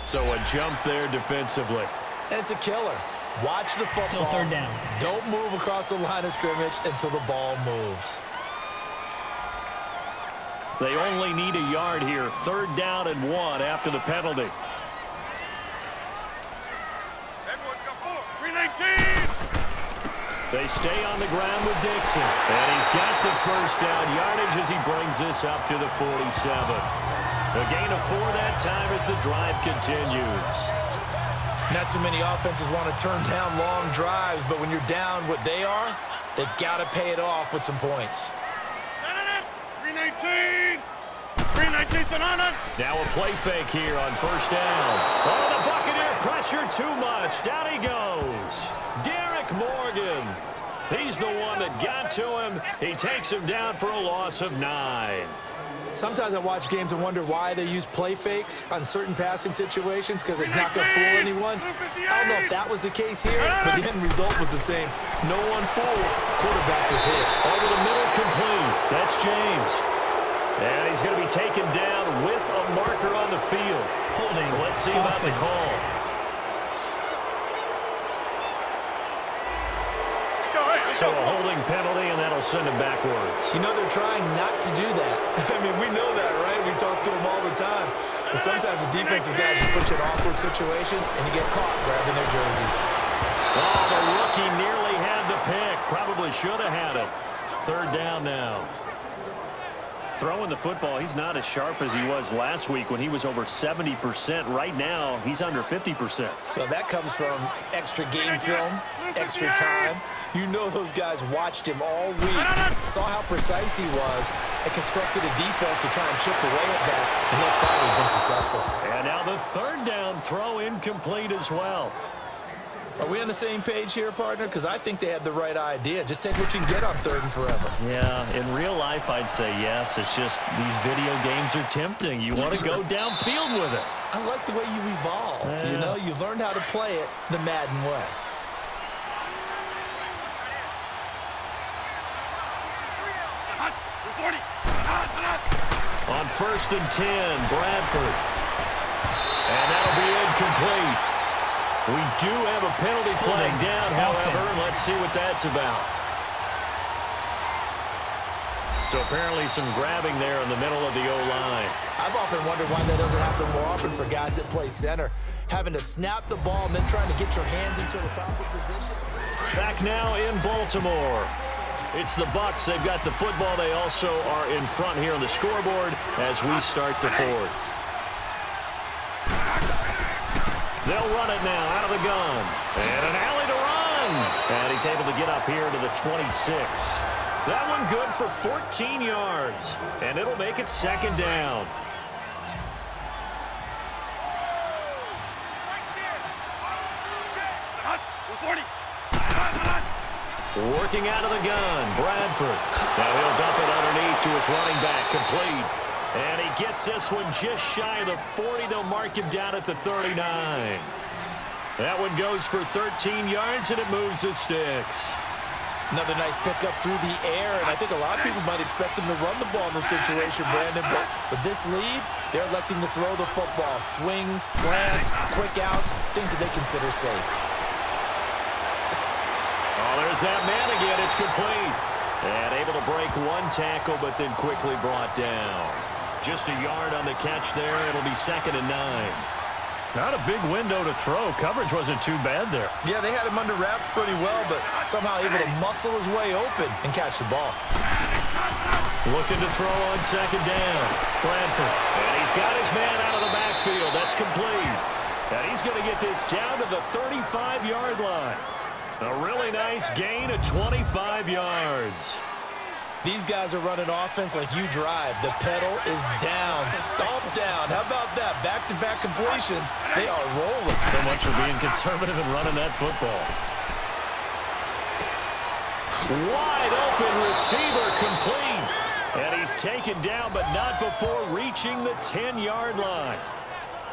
So a jump there defensively. And it's a killer. Watch the football. Still 3rd down. Don't move across the line of scrimmage until the ball moves. They only need a yard here. 3rd down and 1 after the penalty. They stay on the ground with Dixon. And he's got the first down yardage as he brings this up to the 47. A gain of 4 that time as the drive continues. Not too many offenses want to turn down long drives, but when you're down what they are, they've got to pay it off with some points. 319! Now a play fake here on 1st down. Oh, the Buccaneer pressure too much. Down he goes. Derek Morgan. He's the one that got to him. He takes him down for a loss of 9. Sometimes I watch games and wonder why they use play fakes on certain passing situations because it's not going to fool anyone. I don't know if that was the case here, but the end result was the same. No one fooled. Quarterback was hit. Over the middle, complete. That's James. And he's going to be taken down with a marker on the field. Holding. So let's see about the call. So a holding penalty, and that'll send him backwards. You know they're trying not to do that. I mean, we know that, right? We talk to them all the time. But sometimes the defensive guys just put you in awkward situations, and you get caught grabbing their jerseys. Oh, the rookie nearly had the pick. Probably should have had it. 3rd down now. Throwing the football, he's not as sharp as he was last week when he was over 70%. Right now, he's under 50%. Well, that comes from extra game film, extra time. You know those guys watched him all week, saw how precise he was, and constructed a defense to try and chip away at that, and thus far they've been successful. And now the 3rd down throw incomplete as well. Are we on the same page here, partner? Because I think they had the right idea. Just take what you can get on 3rd and forever. Yeah, in real life, I'd say yes. It's just these video games are tempting. You want to go downfield with it. I like the way you evolved. Yeah. You know, you learned how to play it the Madden way. On 1st and 10, Bradford. And that'll be incomplete. We do have a penalty flag down, however. Let's see what that's about. So apparently some grabbing there in the middle of the O-line. I've often wondered why that doesn't happen more often for guys that play center. Having to snap the ball and then trying to get your hands into the proper position. Back now in Baltimore. It's the Bucs. They've got the football. They also are in front here on the scoreboard as we start the 4th. They'll run it now out of the gun. And an alley to run. And he's able to get up here to the 26. That one good for 14 yards. And it'll make it 2nd down. Working out of the gun, Bradford. Now he'll dump it underneath to his running back, complete. And he gets this one just shy of the 40. They'll mark him down at the 39. That one goes for 13 yards, and it moves the sticks. Another nice pickup through the air, and I think a lot of people might expect them to run the ball in this situation, Brandon, but with this lead, they're electing to throw the football. Swings, slants, quick outs, things that they consider safe. Oh, there's that man again. It's complete. And able to break one tackle, but then quickly brought down. Just a yard on the catch there. It'll be 2nd and 9. Not a big window to throw. Coverage wasn't too bad there. Yeah, they had him under wraps pretty well, but somehow able to muscle his way open and catch the ball. Looking to throw on 2nd down. Bradford. And he's got his man out of the backfield. That's complete. And he's going to get this down to the 35-yard line. A really nice gain of 25 yards. These guys are running offense like you drive. The pedal is down, stomp down. How about that? Back-to-back completions. They are rolling. So much for being conservative and running that football. Wide open receiver complete. And he's taken down, but not before reaching the 10-yard line.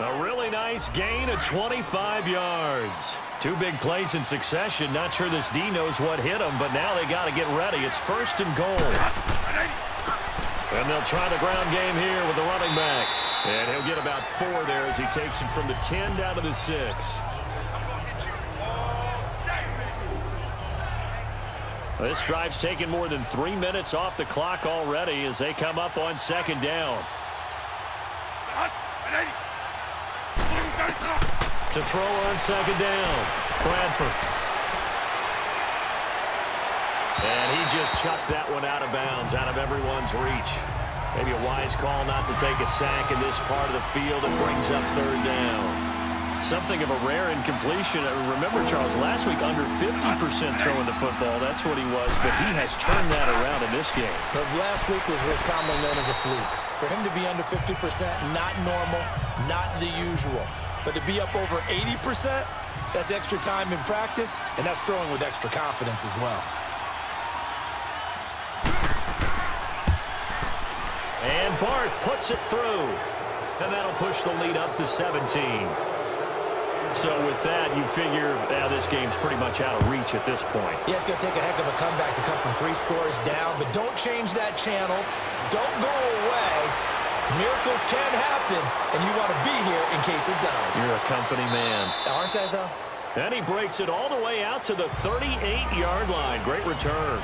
A really nice gain of 25 yards. 2 big plays in succession. Not sure this D knows what hit him, but now they got to get ready. It's 1st and goal. And they'll try the ground game here with the running back. And he'll get about 4 there as he takes it from the 10 down to the 6. This drive's taken more than 3 minutes off the clock already as they come up on 2nd down. To throw on 2nd down, Bradford. And he just chucked that one out of bounds, out of everyone's reach. Maybe a wise call not to take a sack in this part of the field and brings up 3rd down. Something of a rare incompletion. Remember, Charles, last week under 50% throwing the football. That's what he was, but he has turned that around in this game. But last week was what's commonly known as a fluke. For him to be under 50%, not normal, not the usual. But to be up over 80%, that's extra time in practice, and that's throwing with extra confidence as well. And Barth puts it through. And that'll push the lead up to 17. So with that, you figure this game's pretty much out of reach at this point. Yeah, it's going to take a heck of a comeback to come from 3 scores down, but don't change that channel. Don't go away. Miracles can happen, and you want to be here in case it does. You're a company man. Aren't I, though? And he breaks it all the way out to the 38-yard line. Great return.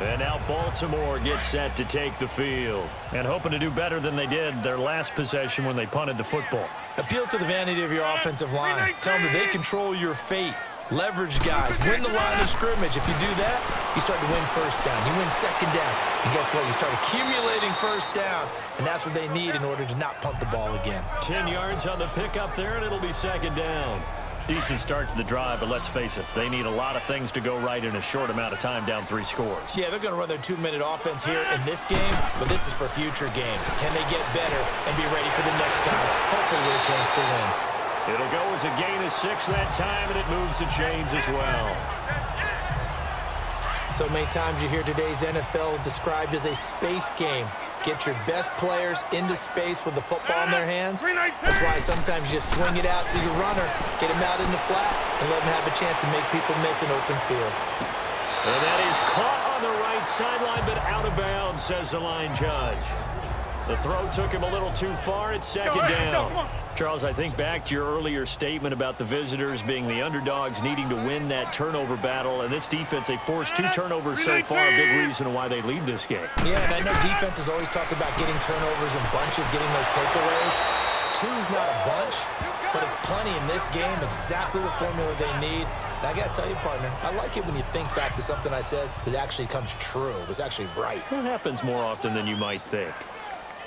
And now Baltimore gets set to take the field. And hoping to do better than they did their last possession when they punted the football. Appeal to the vanity of your offensive line. Tell them that they control your fate. Leverage guys. Win the line of scrimmage. If you do that, you start to win 1st down. You win 2nd down. And guess what? You start accumulating 1st downs. And that's what they need in order to not punt the ball again. 10 yards on the pickup there, and it'll be 2nd down. Decent start to the drive, but let's face it, they need a lot of things to go right in a short amount of time down 3 scores. Yeah, they're going to run their 2-minute offense here in this game, but this is for future games. Can they get better and be ready for the next time? Hopefully with a chance to win. It'll go as a gain of 6 that time, and it moves the chains as well. So many times you hear today's NFL described as a space game. Get your best players into space with the football in their hands. That's why sometimes you just swing it out to your runner, get him out in the flat, and let him have a chance to make people miss an open field. And that is caught on the right sideline, but out of bounds, says the line judge. The throw took him a little too far. It's 2nd down. Charles, I think back to your earlier statement about the visitors being the underdogs needing to win that turnover battle. And this defense, they forced 2 turnovers so far, a big reason why they lead this game. Yeah, and I know defenses always talk about getting turnovers in bunches, getting those takeaways. 2's not a bunch, but it's plenty in this game, exactly the formula they need. And I got to tell you, partner, I like it when you think back to something I said that actually comes true, that's actually right. It happens more often than you might think.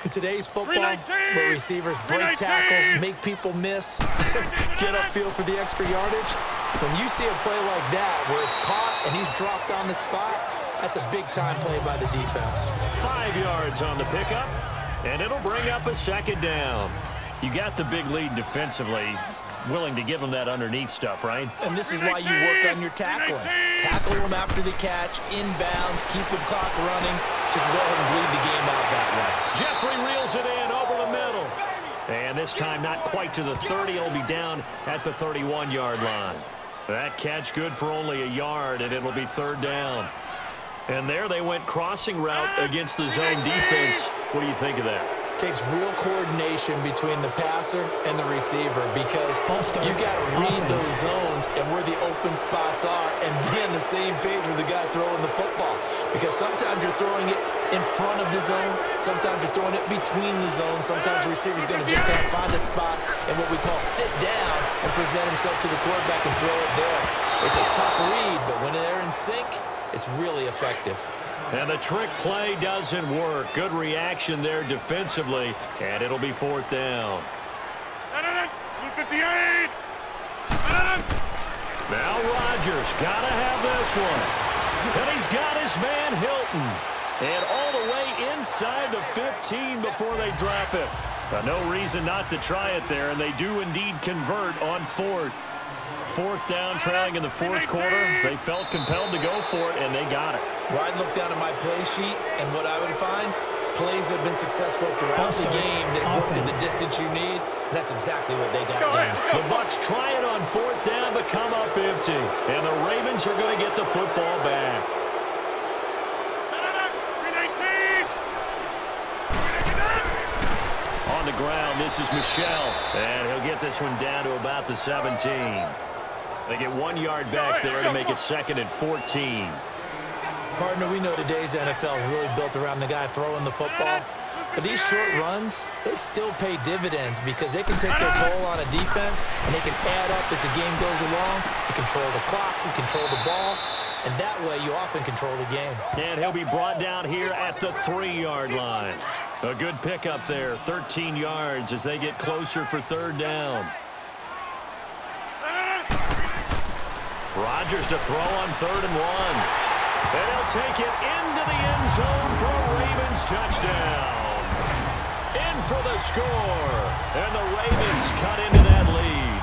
In today's football, where receivers break tackles, make people miss, get upfield for the extra yardage, when you see a play like that where it's caught and he's dropped on the spot, that's a big-time play by the defense. 5 yards on the pickup, and it'll bring up a 2nd down. You got the big lead defensively, willing to give them that underneath stuff, right? And this is why you work on your tackling. Tackle them after the catch, inbounds, keep the clock running. Just go ahead and bleed the game out that way. Jeffrey reels it in over the middle. And this time not quite to the 30. It'll be down at the 31-yard line. That catch good for only a yard, and it'll be 3rd down. And there they went crossing route against the zone defense. What do you think of that? Takes real coordination between the passer and the receiver because you've got to read those zones and where the open spots are and be on the same page with the guy throwing the football. Because sometimes you're throwing it in front of the zone. Sometimes you're throwing it between the zones. Sometimes the receiver's going to just kind of find a spot and what we call sit down and present himself to the quarterback and throw it there. It's a tough read, but when they're in sync, it's really effective. And the trick play doesn't work. Good reaction there defensively, and it'll be 4th down. 58. Now Rodgers got to have this one. And he's got his man Hilton. And all the way inside the 15 before they drop it. No reason not to try it there, and they do indeed convert on 4th. 4th down, trailing in the 4th quarter. They felt compelled to go for it, and they got it. Well, I'd look down at my play sheet, and what I would find, plays have been successful throughout the game that have worked in the distance you need, and that's exactly what they got done. The Bucs try it on 4th down, but come up empty. And the Ravens are going to get the football back. On the ground, this is Michel, and he'll get this one down to about the 17. They get 1 yard back there to make it 2nd and 14. Partner, we know today's NFL is really built around the guy throwing the football. But these short runs, they still pay dividends because they can take their toll on a defense, and they can add up as the game goes along. You control the clock, you control the ball, and that way you often control the game. And he'll be brought down here at the 3-yard line. A good pickup there, 13 yards as they get closer for 3rd down. Rodgers to throw on 3rd and 1. And he'll take it into the end zone for a Ravens touchdown. In for the score. And the Ravens cut into that lead.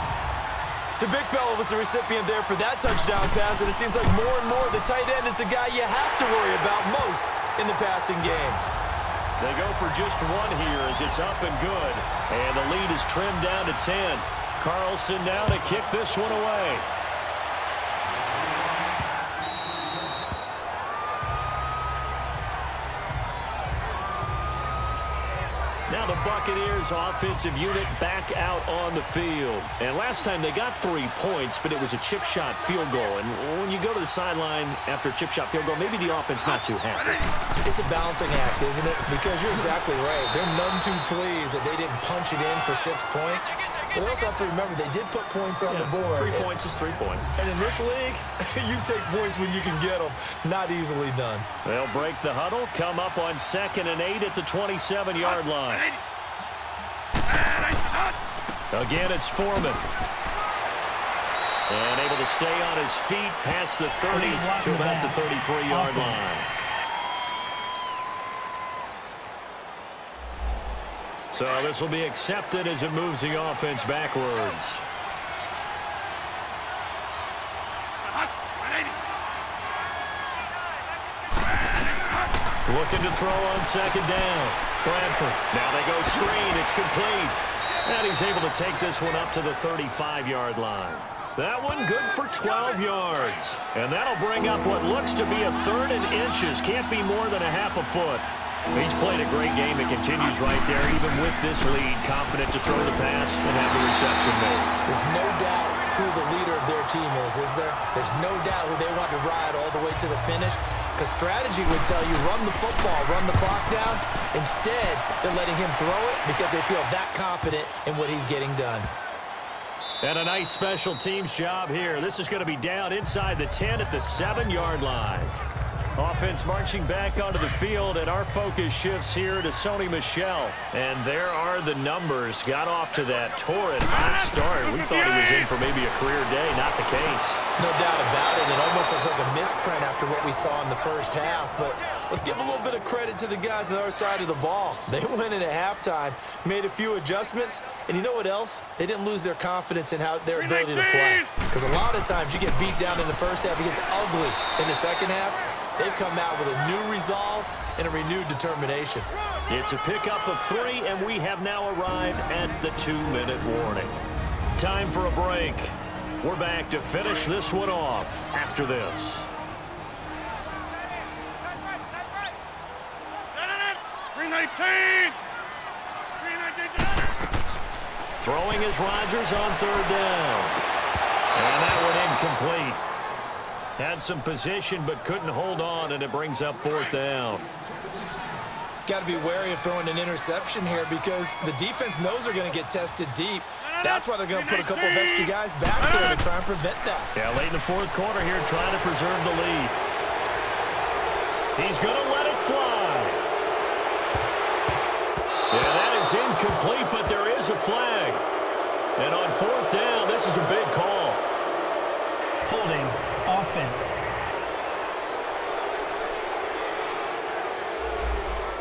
The big fella was the recipient there for that touchdown pass, and it seems like more and more the tight end is the guy you have to worry about most in the passing game. They go for just 1 here as it's up and good. And the lead is trimmed down to 10. Carlson now to kick this one away. Now the Buccaneers offensive unit back out on the field. And last time they got 3 points, but it was a chip shot field goal. And when you go to the sideline after a chip shot field goal, maybe the offense not too happy. It's a balancing act, isn't it? Because you're exactly right. They're none too pleased that they didn't punch it in for 6 points. But they also have to remember they did put points on the board. 3 points is 3 points. And in this league, you take points when you can get them. Not easily done. They'll break the huddle, come up on 2nd and 8 at the 27-yard line. Again, it's Foreman. And able to stay on his feet past the 30 to about the 33-yard line. So this will be accepted as it moves the offense backwards. Looking to throw on 2nd down. Bradford. Now they go screen. It's complete. And he's able to take this one up to the 35-yard line. That one good for 12 yards. And that'll bring up what looks to be a 3rd and inches. Can't be more than a half a foot. He's played a great game. It continues right there, even with this lead. Confident to throw the pass and have the reception made. There's no doubt who the leader of their team is there? There's no doubt who they want to ride all the way to the finish. Because strategy would tell you run the football, run the clock down. Instead, they're letting him throw it because they feel that confident in what he's getting done. And a nice special teams job here. This is going to be down inside the 10 at the 7-yard line. Offense marching back onto the field, and our focus shifts here to Sony Michel. And there are the numbers. Got off to that torrid hot start. We thought he was in for maybe a career day. Not the case. No doubt about it. It almost looks like a misprint after what we saw in the first half. But let's give a little bit of credit to the guys on our side of the ball. They went in at halftime, made a few adjustments, and you know what else? They didn't lose their confidence in their ability to play. Because a lot of times you get beat down in the first half, it gets ugly in the second half. They've come out with a new resolve and a renewed determination. It's a pickup of 3, and we have now arrived at the 2-minute warning. Time for a break. We're back to finish this one off after this. Throwing is Rodgers on third down. And that one incomplete. Had some position but couldn't hold on, and it brings up fourth down. Got to be wary of throwing an interception here because the defense knows they're going to get tested deep. That's why they're going to put a couple of extra guys back there to try and prevent that. Yeah, late in the fourth quarter here, trying to preserve the lead. He's going to let it fly. Yeah, that is incomplete, but there is a flag. And on fourth down, this is a big call. Holding offense.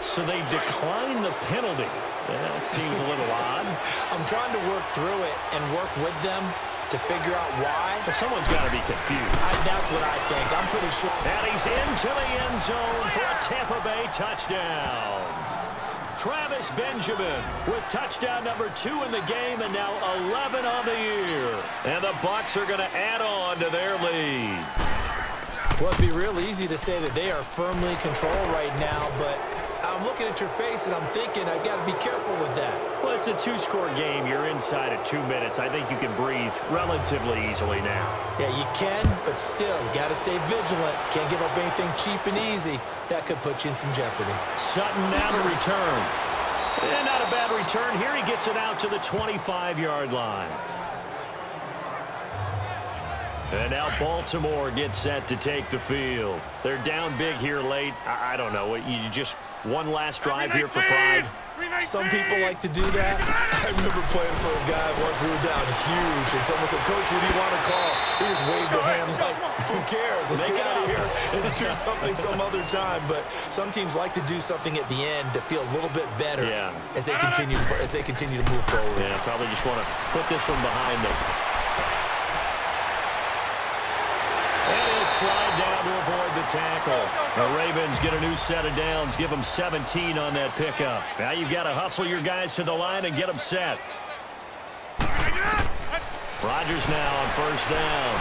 So they decline the penalty. That seems a little odd. I'm trying to work through it and work with them to figure out why. So someone's got to be confused. That's what I think. I'm pretty sure. And he's into the end zone for a Tampa Bay touchdown. Travis Benjamin with touchdown number 2 in the game and now 11 on the year. And the Bucs are going to add on to their lead. Well, it'd be real easy to say that they are firmly in control right now, but I'm looking at your face and I'm thinking I've got to be careful with that. Well, it's a 2-score game. You're inside of 2 minutes. I think you can breathe relatively easily now. Yeah, you can, but still, you got to stay vigilant. Can't give up anything cheap and easy. That could put you in some jeopardy. Sutton now to return. And not a bad return. Here he gets it out to the 25-yard line. And now Baltimore gets set to take the field. They're down big here late. I don't know. You just one last drive here for pride. Some people like to do that. I remember playing for a guy once. We were down huge, and someone said, "Coach, what do you want to call?" He just waved a hand like, "Who cares? Let's get out of here and do something some other time." But some teams like to do something at the end to feel a little bit better as they continue to move forward. Yeah, probably just want to put this one behind them. And he'll slide down to avoid the tackle. The Ravens get a new set of downs, give them 17 on that pickup. Now you've got to hustle your guys to the line and get them set. Rodgers now on first down.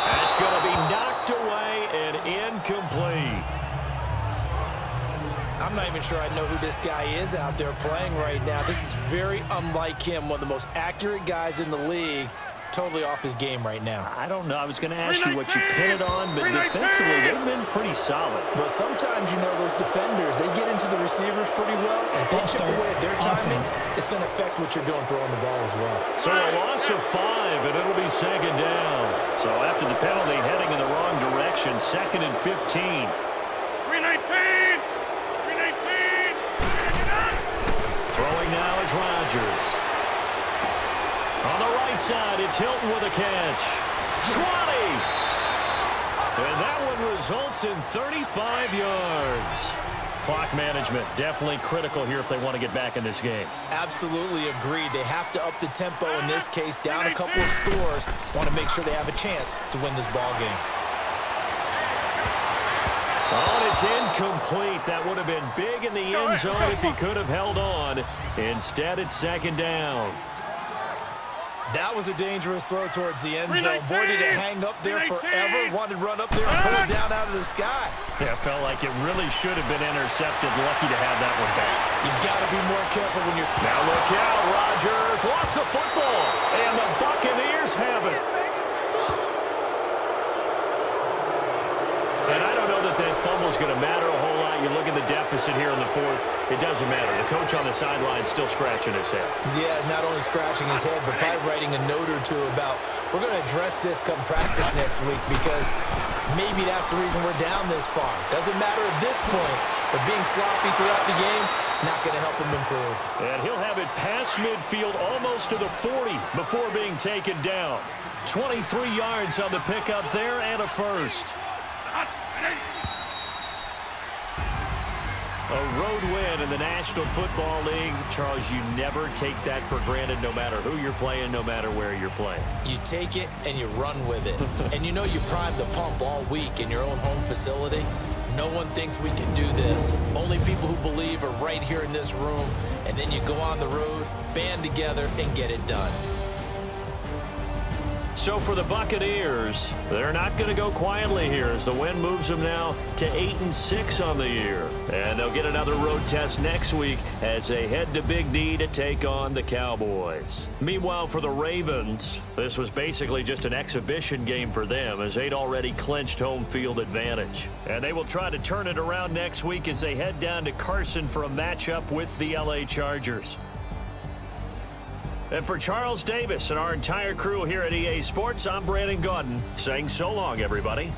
That's going to be knocked away and incomplete. I'm not even sure I know who this guy is out there playing right now. This is very unlike him, one of the most accurate guys in the league. Totally off his game right now. I don't know. I was going to ask you what you pin it on, but defensively, they've been pretty solid. But sometimes, you know, those defenders, they get into the receivers pretty well, and if they chip away at their timing, it's going to affect what you're doing throwing the ball as well. So a loss of 5, and it'll be second down. So after the penalty, heading in the wrong direction, 2nd and 15. 319! Throwing now is Rodgers. On the right side, it's Hilton with a catch. 20! And that one results in 35 yards. Clock management definitely critical here if they want to get back in this game. Absolutely agreed. They have to up the tempo in this case, down a couple of scores. Want to make sure they have a chance to win this ball game. Oh, and it's incomplete. That would have been big in the end zone if he could have held on. Instead, it's second down. That was a dangerous throw towards the end zone. Boy, did it hang up there forever. Wanted to run up there and pull it down out of the sky. Yeah, it felt like it really should have been intercepted. Lucky to have that one back. You've got to be more careful when you're... Now look out, Rodgers lost the football. And the Buccaneers have it. And I don't know that fumble's going to matter a whole lot. You look at the deficit here in the 4th. It doesn't matter. The coach on the sideline is still scratching his head. Yeah, not only scratching his head, but probably writing a note or two about, we're going to address this come practice next week because maybe that's the reason we're down this far. Doesn't matter at this point, but being sloppy throughout the game, not going to help him improve. And he'll have it past midfield almost to the 40 before being taken down. 23 yards on the pickup there and a first. A road win in the National Football League. Charles, you never take that for granted no matter who you're playing, no matter where you're playing. You take it and you run with it. And you know you primed the pump all week in your own home facility. no one thinks we can do this. Only people who believe are right here in this room. And then you go on the road, band together, and get it done. So for the Buccaneers, they're not going to go quietly here as the win moves them now to 8-6 on the year. And they'll get another road test next week as they head to Big D to take on the Cowboys. Meanwhile, for the Ravens, this was basically just an exhibition game for them as they'd already clinched home field advantage. And they will try to turn it around next week as they head down to Carson for a matchup with the LA Chargers. And for Charles Davis and our entire crew here at EA Sports, I'm Brandon Gaudin saying so long, everybody.